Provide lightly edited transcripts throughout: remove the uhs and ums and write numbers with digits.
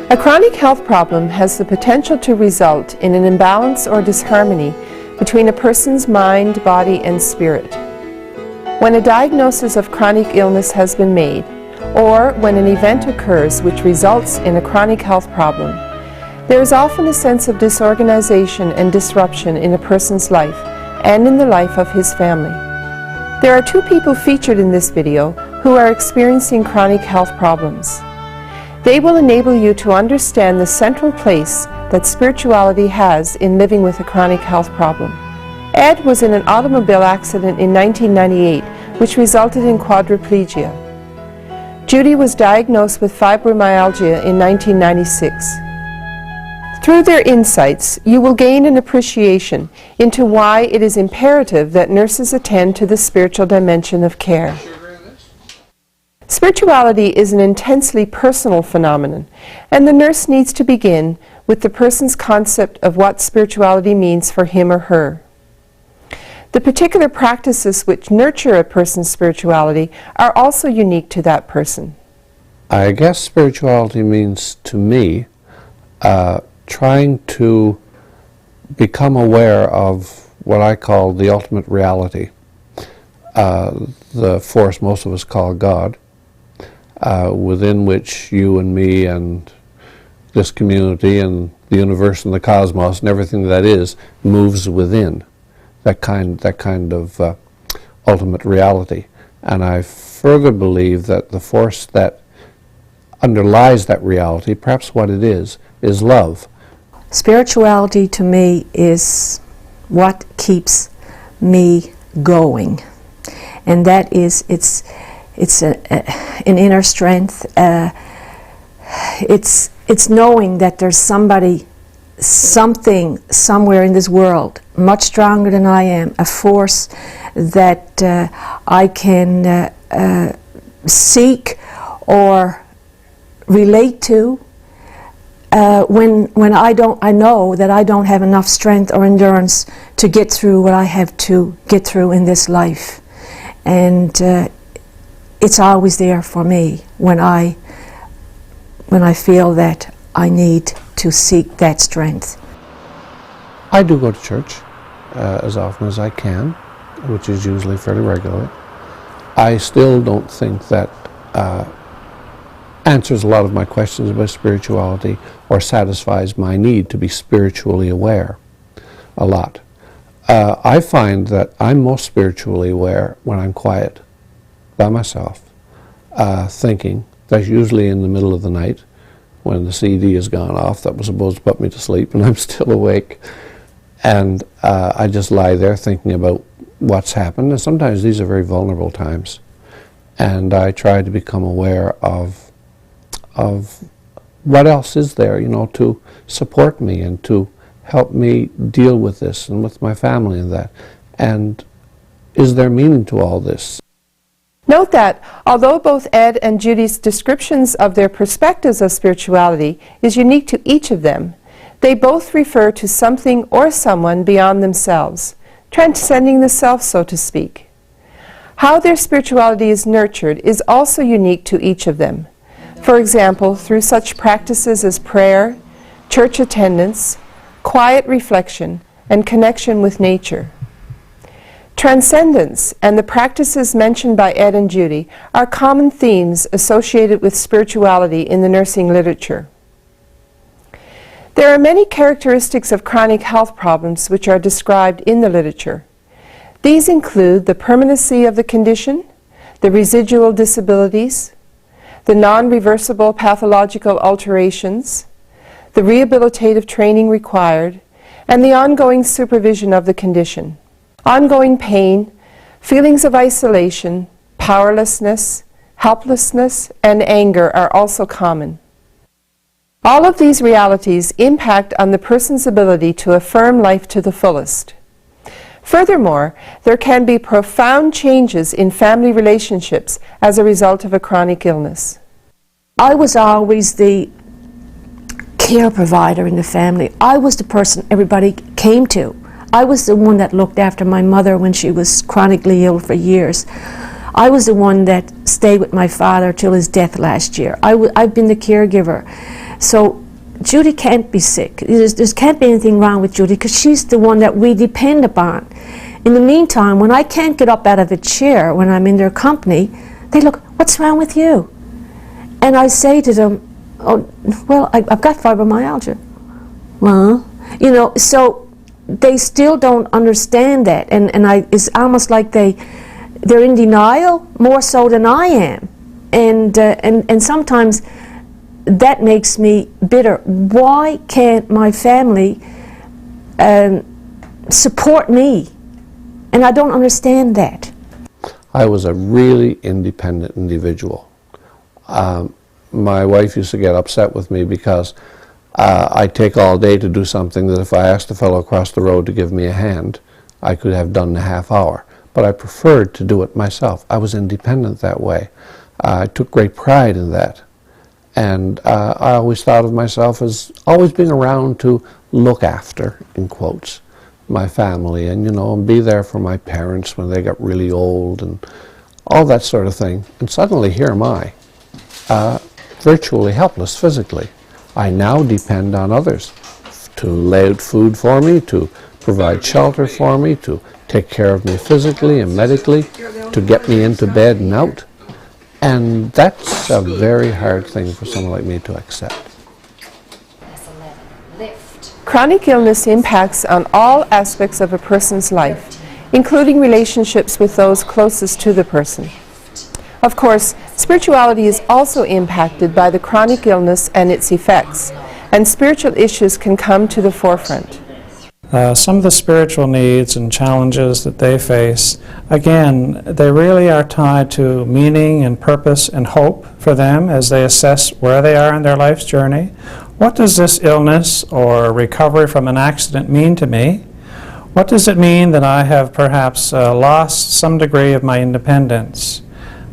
A chronic health problem has the potential to result in an imbalance or disharmony between a person's mind, body, and spirit. When a diagnosis of chronic illness has been made, or when an event occurs which results in a chronic health problem, there is often a sense of disorganization and disruption in a person's life and in the life of his family. There are two people featured in this video who are experiencing chronic health problems. They will enable you to understand the central place that spirituality has in living with a chronic health problem. Ed was in an automobile accident in 1998, which resulted in quadriplegia. Judy was diagnosed with fibromyalgia in 1996. Through their insights, you will gain an appreciation into why it is imperative that nurses attend to the spiritual dimension of care. Spirituality is an intensely personal phenomenon, and the nurse needs to begin with the person's concept of what spirituality means for him or her. The particular practices which nurture a person's spirituality are also unique to that person. I guess spirituality means to me trying to become aware of what I call the ultimate reality, the force most of us call God, within which you and me and this community and the universe and the cosmos and everything that is moves within that kind of ultimate reality. And I further believe that the force that underlies that reality, perhaps what it is love. Spirituality to me is what keeps me going, and that is it's an inner strength. It's knowing that there's something somewhere in this world much stronger than I am, a force that I can seek or relate to when I know that I don't have enough strength or endurance to get through what I have to get through in this life. And it's always there for me when I feel that I need to seek that strength. I do go to church as often as I can, which is usually fairly regularly. I still don't think that answers a lot of my questions about spirituality or satisfies my need to be spiritually aware a lot. I find that I'm most spiritually aware when I'm quiet by myself, thinking. That's usually in the middle of the night when the CD has gone off that was supposed to put me to sleep and I'm still awake. And I just lie there thinking about what's happened. And sometimes these are very vulnerable times. And I try to become aware of what else is there, to support me and to help me deal with this and with my family and that. And is there meaning to all this? Note that, although both Ed and Judy's descriptions of their perspectives of spirituality is unique to each of them, they both refer to something or someone beyond themselves, transcending the self, so to speak. How their spirituality is nurtured is also unique to each of them. For example, through such practices as prayer, church attendance, quiet reflection, and connection with nature. Transcendence and the practices mentioned by Ed and Judy are common themes associated with spirituality in the nursing literature. There are many characteristics of chronic health problems which are described in the literature. These include the permanency of the condition, the residual disabilities, the non-reversible pathological alterations, the rehabilitative training required, and the ongoing supervision of the condition. Ongoing pain, feelings of isolation, powerlessness, helplessness, and anger are also common. All of these realities impact on the person's ability to affirm life to the fullest. Furthermore, there can be profound changes in family relationships as a result of a chronic illness. I was always the care provider in the family. I was the person everybody came to. I was the one that looked after my mother when she was chronically ill for years. I was the one that stayed with my father till his death last year. I've been the caregiver. So Judy can't be sick. There can't be anything wrong with Judy because she's the one that we depend upon. In the meantime, when I can't get up out of a chair when I'm in their company, they look, what's wrong with you? And I say to them, oh, well, I've got fibromyalgia. Well, you know, so they still don't understand that. And it's almost like they're in denial more so than I am. And sometimes that makes me bitter. Why can't my family support me? And I don't understand that. I was a really independent individual. My wife used to get upset with me because I'd take all day to do something that if I asked a fellow across the road to give me a hand, I could have done in a half hour. But I preferred to do it myself. I was independent that way. I took great pride in that. And I always thought of myself as always being around to look after, in quotes, my family and, you know, and be there for my parents when they got really old and all that sort of thing. And suddenly here am I, virtually helpless physically. I now depend on others to lay out food for me, to provide shelter for me, to take care of me physically and medically, to get me into bed and out. And that's a very hard thing for someone like me to accept. Chronic illness impacts on all aspects of a person's life, including relationships with those closest to the person. Of course, spirituality is also impacted by the chronic illness and its effects, and spiritual issues can come to the forefront. Some of the spiritual needs and challenges that they face, again, they really are tied to meaning and purpose and hope for them as they assess where they are in their life's journey. What does this illness or recovery from an accident mean to me? What does it mean that I have perhaps lost some degree of my independence?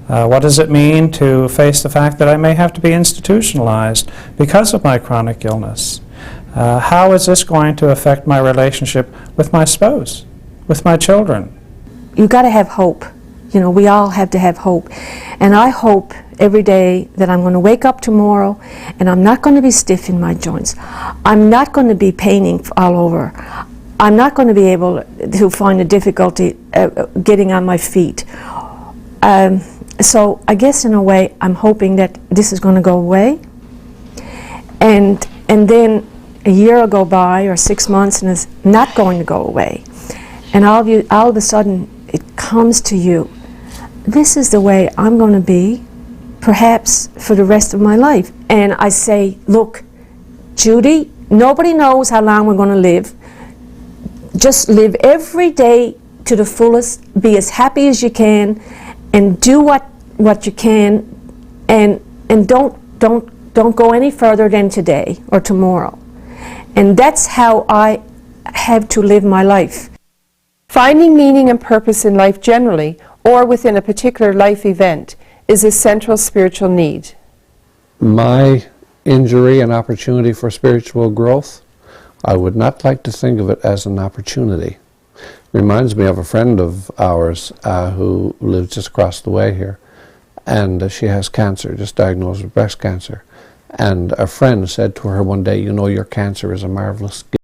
What does it mean to face the fact that I may have to be institutionalized because of my chronic illness? How is this going to affect my relationship with my spouse, with my children? You've got to have hope. You know, we all have to have hope. And I hope every day that I'm going to wake up tomorrow and I'm not going to be stiff in my joints. I'm not going to be paining all over. I'm not going to be able to find a difficulty getting on my feet. So I guess in a way I'm hoping that this is going to go away. And then a year will go by or 6 months and it's not going to go away. And all of a sudden it comes to you. This is the way I'm going to be, perhaps for the rest of my life. And I say, look, Judy, nobody knows how long we're going to live. Just live every day to the fullest, be as happy as you can, and do what you can, and don't go any further than today or tomorrow. And that's how I have to live my life. Finding meaning and purpose in life generally, or within a particular life event, is a central spiritual need. My injury and opportunity for spiritual growth, I would not like to think of it as an opportunity. Reminds me of a friend of ours who lives just across the way here, and she has cancer, just diagnosed with breast cancer. And a friend said to her one day, you know, your cancer is a marvelous gift.